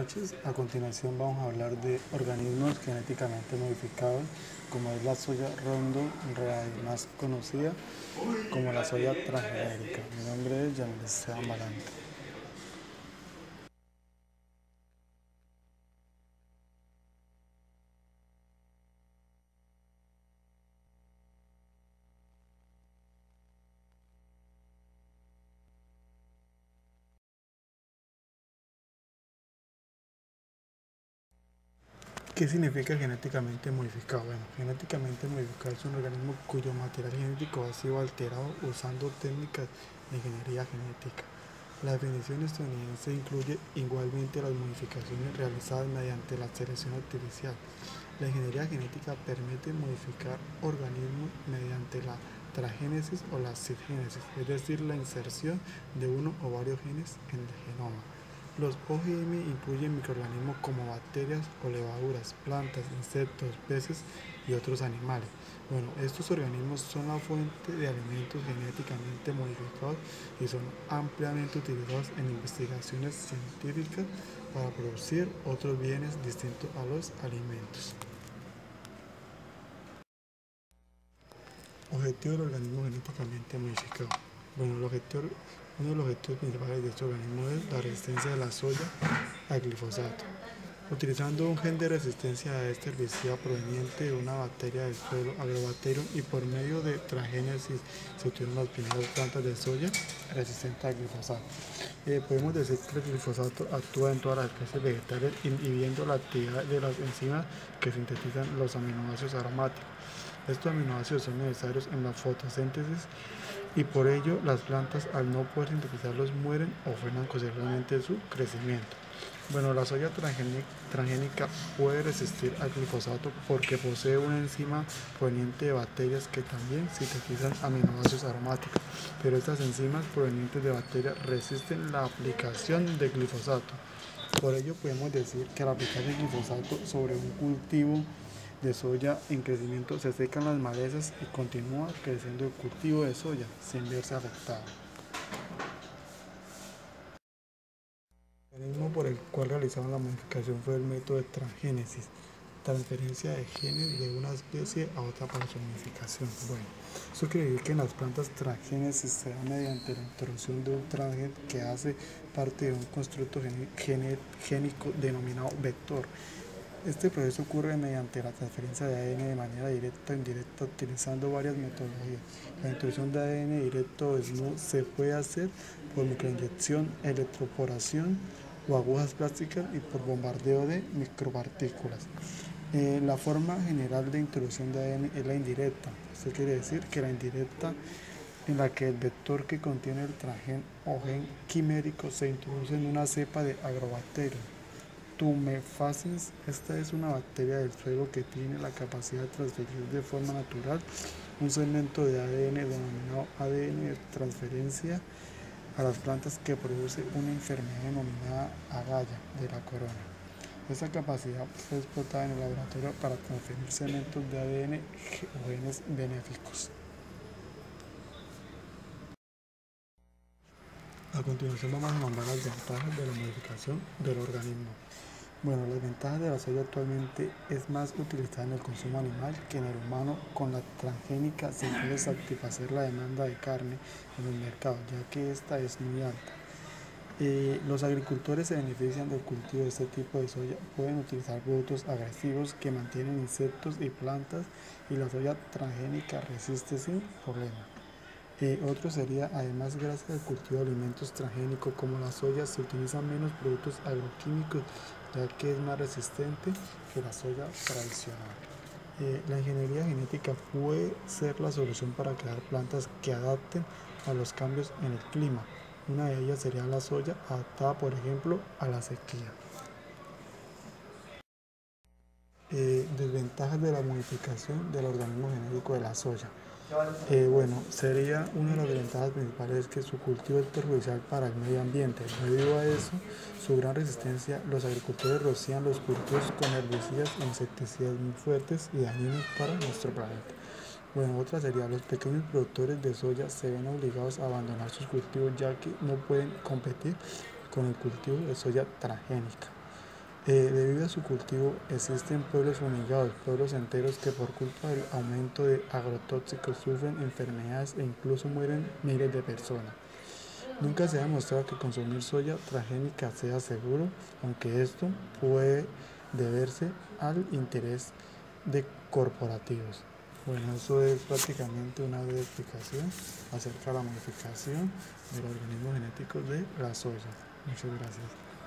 noches. A continuación vamos a hablar de organismos genéticamente modificados, como es la soya rondo real, más conocida como la soya transgénica. Mi nombre es Yanelisa Amarante. ¿Qué significa genéticamente modificado? Bueno, genéticamente modificado es un organismo cuyo material genético ha sido alterado usando técnicas de ingeniería genética. La definición estadounidense incluye igualmente las modificaciones realizadas mediante la selección artificial. La ingeniería genética permite modificar organismos mediante la transgénesis o la cisgénesis, es decir, la inserción de uno o varios genes en el genoma. Los OGM incluyen microorganismos como bacterias o levaduras, plantas, insectos, peces y otros animales. Bueno, estos organismos son la fuente de alimentos genéticamente modificados y son ampliamente utilizados en investigaciones científicas para producir otros bienes distintos a los alimentos. Objetivo del organismo genéticamente modificado. Bueno, uno de los objetivos principales de este organismo es la resistencia de la soya al glifosato. Utilizando un gen de resistencia a este herbicida proveniente de una bacteria del suelo, Agrobacterium, y por medio de transgénesis se obtuvieron las primeras plantas de soya resistentes al glifosato. Podemos decir que el glifosato actúa en todas las especies vegetales inhibiendo la actividad de las enzimas que sintetizan los aminoácidos aromáticos. Estos aminoácidos son necesarios en la fotosíntesis y por ello las plantas, al no poder sintetizarlos, mueren o frenan considerablemente su crecimiento. Bueno, la soya transgénica puede resistir al glifosato porque posee una enzima proveniente de bacterias que también sintetizan aminoácidos aromáticos, pero estas enzimas provenientes de bacterias resisten la aplicación de glifosato. Por ello podemos decir que al aplicar el glifosato sobre un cultivo de soya en crecimiento, se secan las malezas y continúa creciendo el cultivo de soya sin verse afectado. El mecanismo por el cual realizaron la modificación fue el método de transgénesis, transferencia de genes de una especie a otra para su modificación. Bueno, eso quiere decir que en las plantas transgénesis se da mediante la introducción de un transgen que hace parte de un constructo génico denominado vector. Este proceso ocurre mediante la transferencia de ADN de manera directa o indirecta utilizando varias metodologías. La introducción de ADN directo se puede hacer por microinyección, electroporación o agujas plásticas y por bombardeo de micropartículas. La forma general de introducción de ADN es la indirecta. Esto quiere decir que la indirecta en la que el vector que contiene el transgen o gen quimérico se introduce en una cepa de Agrobacterium tumefaciens. Esta es una bacteria del suelo que tiene la capacidad de transferir de forma natural un segmento de ADN denominado ADN de transferencia a las plantas que produce una enfermedad denominada agalla de la corona. Esta capacidad fue explotada en el laboratorio para transferir segmentos de ADN o genes benéficos. A continuación vamos a nombrar las ventajas de la modificación del organismo. Bueno, las ventajas de la soya actualmente es más utilizada en el consumo animal que en el humano. Con la transgénica se puede satisfacer la demanda de carne en el mercado, ya que esta es muy alta. Los agricultores se benefician del cultivo de este tipo de soya, pueden utilizar productos agresivos que mantienen insectos y plantas y la soya transgénica resiste sin problema. Otro sería, además, gracias al cultivo de alimentos transgénicos como la soya, se utilizan menos productos agroquímicos, ya que es más resistente que la soya tradicional. La ingeniería genética puede ser la solución para crear plantas que adapten a los cambios en el clima. Una de ellas sería la soya, adaptada, por ejemplo, a la sequía. Desventajas de la modificación del organismo genético de la soya. Bueno, sería una de las ventajas principales es que su cultivo es perjudicial para el medio ambiente. Debido a eso, su gran resistencia, los agricultores rocían los cultivos con herbicidas e insecticidas muy fuertes y dañinos para nuestro planeta. Bueno, otra sería, los pequeños productores de soya se ven obligados a abandonar sus cultivos ya que no pueden competir con el cultivo de soya transgénica. Debido a su cultivo, existen pueblos fumigados, pueblos enteros que por culpa del aumento de agrotóxicos sufren enfermedades e incluso mueren miles de personas. Nunca se ha demostrado que consumir soya transgénica sea seguro, aunque esto puede deberse al interés de corporativos. Bueno, eso es prácticamente una breve explicación acerca de la modificación de los organismos genéticos de la soya. Muchas gracias.